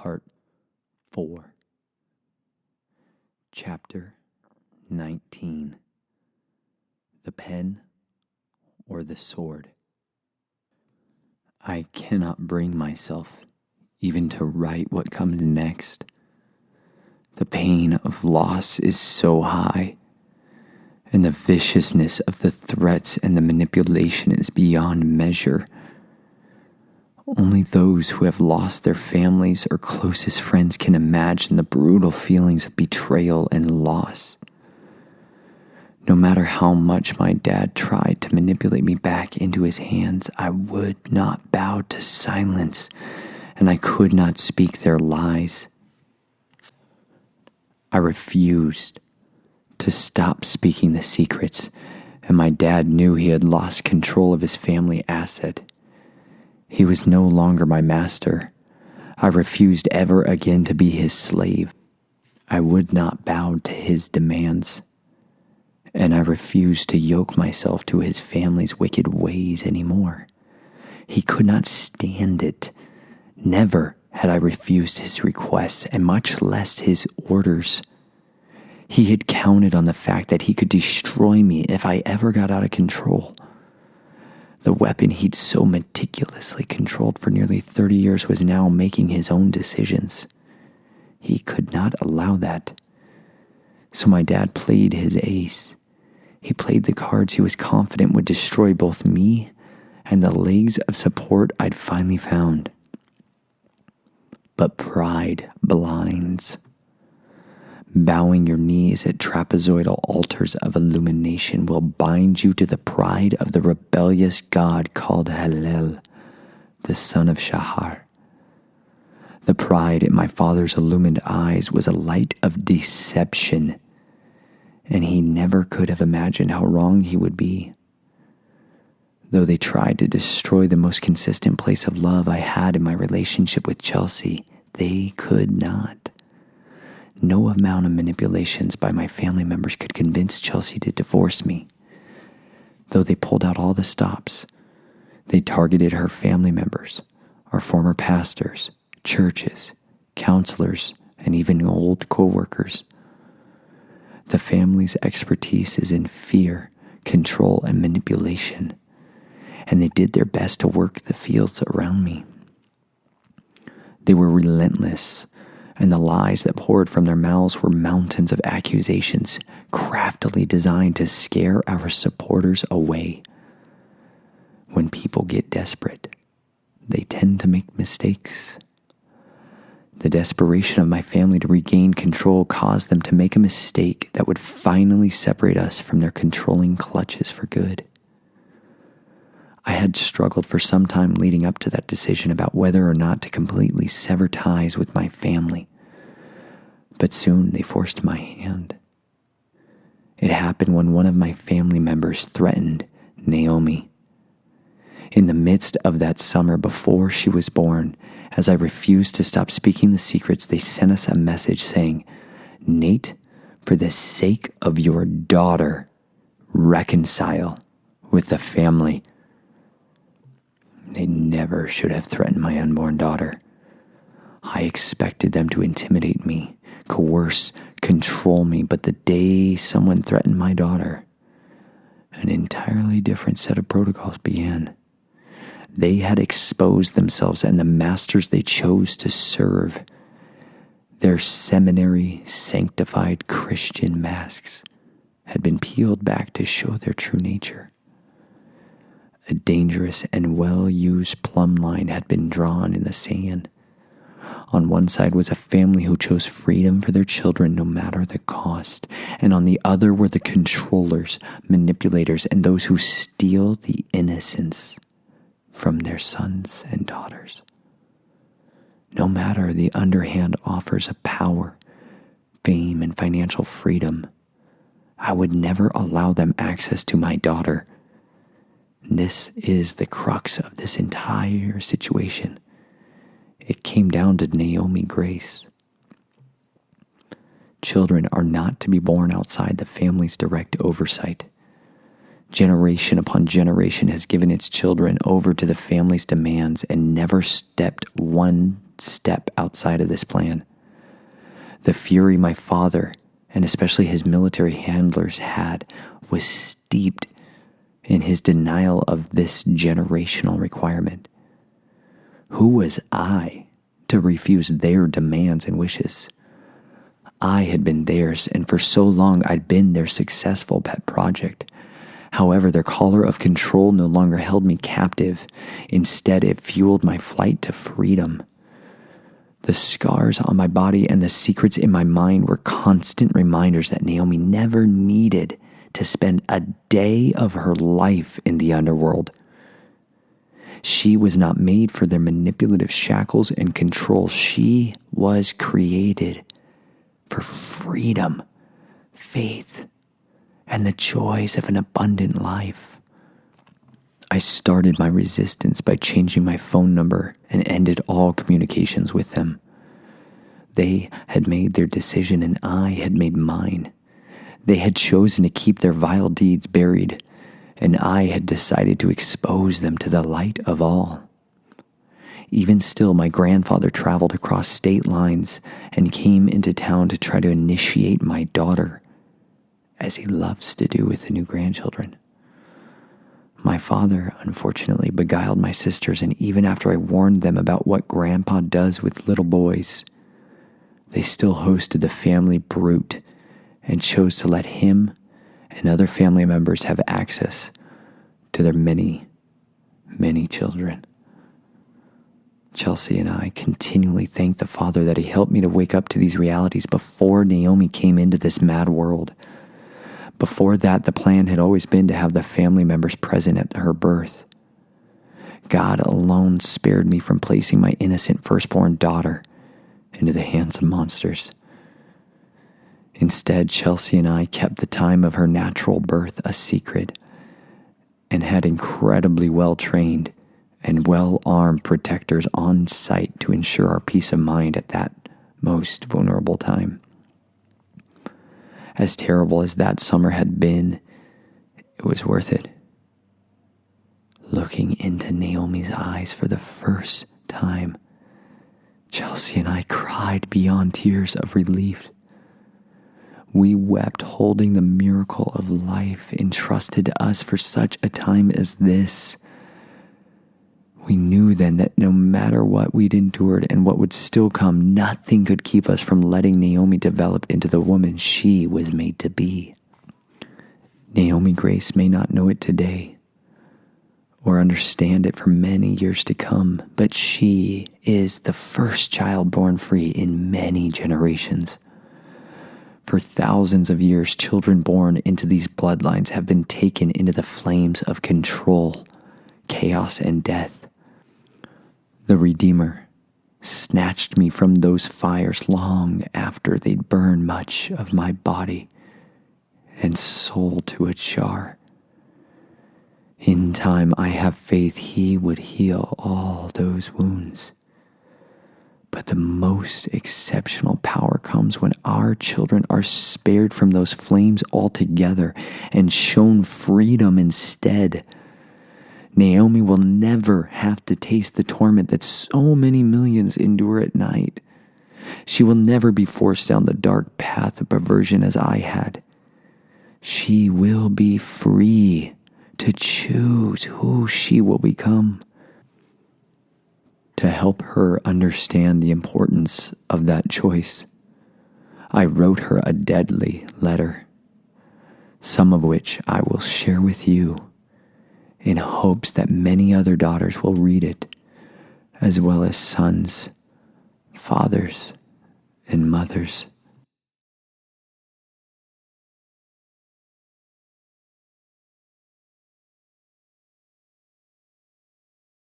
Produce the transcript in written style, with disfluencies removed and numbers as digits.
Part 4, Chapter 19, The Pen or the Sword. I cannot bring myself even to write what comes next. The pain of loss is so high, and the viciousness of the threats and the manipulation is beyond measure. Only those who have lost their families or closest friends can imagine the brutal feelings of betrayal and loss. No matter how much my dad tried to manipulate me back into his hands, I would not bow to silence, and I could not speak their lies. I refused to stop speaking the secrets, and my dad knew he had lost control of his family asset. He was no longer my master. I refused ever again to be his slave. I would not bow to his demands, and I refused to yoke myself to his family's wicked ways anymore. He could not stand it. Never had I refused his requests, and much less his orders. He had counted on the fact that he could destroy me if I ever got out of control. The weapon he'd so meticulously controlled for nearly 30 years was now making his own decisions. He could not allow that. So my dad played his ace. He played the cards he was confident would destroy both me and the legs of support I'd finally found. But pride blinds. Bowing your knees at trapezoidal altars of illumination will bind you to the pride of the rebellious god called Hallel, the son of Shahar. The pride in my father's illumined eyes was a light of deception, and he never could have imagined how wrong he would be. Though they tried to destroy the most consistent place of love I had in my relationship with Chelsea, they could not. No amount of manipulations by my family members could convince Chelsea to divorce me. Though they pulled out all the stops, they targeted her family members, our former pastors, churches, counselors, and even old co-workers. The family's expertise is in fear, control, and manipulation, and they did their best to work the fields around me. They were relentless, and the lies that poured from their mouths were mountains of accusations craftily designed to scare our supporters away. When people get desperate, they tend to make mistakes. The desperation of my family to regain control caused them to make a mistake that would finally separate us from their controlling clutches for good. I had struggled for some time leading up to that decision about whether or not to completely sever ties with my family. But soon they forced my hand. It happened when one of my family members threatened Naomi. In the midst of that summer before she was born, as I refused to stop speaking the secrets, they sent us a message saying, "Nate, for the sake of your daughter, reconcile with the family." They never should have threatened my unborn daughter. I expected them to intimidate me, coerce, control me, but the day someone threatened my daughter, an entirely different set of protocols began. They had exposed themselves and the masters they chose to serve. Their seminary, sanctified Christian masks had been peeled back to show their true nature. A dangerous and well-used plumb line had been drawn in the sand. On one side was a family who chose freedom for their children no matter the cost, and on the other were the controllers, manipulators, and those who steal the innocence from their sons and daughters. No matter the underhand offers of power, fame, and financial freedom, I would never allow them access to my daughter. This is the crux of this entire situation. It came down to Naomi Grace. Children are not to be born outside the family's direct oversight. Generation upon generation has given its children over to the family's demands and never stepped one step outside of this plan. The fury my father, and especially his military handlers, had was steeped in his denial of this generational requirement. Who was I to refuse their demands and wishes? I had been theirs, and for so long I'd been their successful pet project. However, their collar of control no longer held me captive. Instead, it fueled my flight to freedom. The scars on my body and the secrets in my mind were constant reminders that Naomi never needed to spend a day of her life in the underworld. She was not made for their manipulative shackles and control. She was created for freedom, faith, and the joys of an abundant life. I started my resistance by changing my phone number and ended all communications with them. They had made their decision and I had made mine. They had chosen to keep their vile deeds buried, and I had decided to expose them to the light of all. Even still, my grandfather traveled across state lines and came into town to try to initiate my daughter, as he loves to do with the new grandchildren. My father, unfortunately, beguiled my sisters, and even after I warned them about what Grandpa does with little boys, they still hosted the family brute and chose to let him and other family members have access to their many, many children. Chelsea and I continually thank the Father that he helped me to wake up to these realities before Naomi came into this mad world. Before that, the plan had always been to have the family members present at her birth. God alone spared me from placing my innocent firstborn daughter into the hands of monsters. Instead, Chelsea and I kept the time of her natural birth a secret and had incredibly well-trained and well-armed protectors on site to ensure our peace of mind at that most vulnerable time. As terrible as that summer had been, it was worth it. Looking into Naomi's eyes for the first time, Chelsea and I cried beyond tears of relief. We wept holding the miracle of life entrusted to us for such a time as this. We knew then that no matter what we'd endured and what would still come, nothing could keep us from letting Naomi develop into the woman she was made to be. Naomi Grace may not know it today or understand it for many years to come, but she is the first child born free in many generations. For thousands of years, children born into these bloodlines have been taken into the flames of control, chaos, and death. The Redeemer snatched me from those fires long after they'd burned much of my body and soul to a char. In time, I have faith he would heal all those wounds. But the most exceptional power comes when our children are spared from those flames altogether and shown freedom instead. Naomi will never have to taste the torment that so many millions endure at night. She will never be forced down the dark path of perversion as I had. She will be free to choose who she will become. To help her understand the importance of that choice, I wrote her a deadly letter, some of which I will share with you in hopes that many other daughters will read it, as well as sons, fathers, and mothers.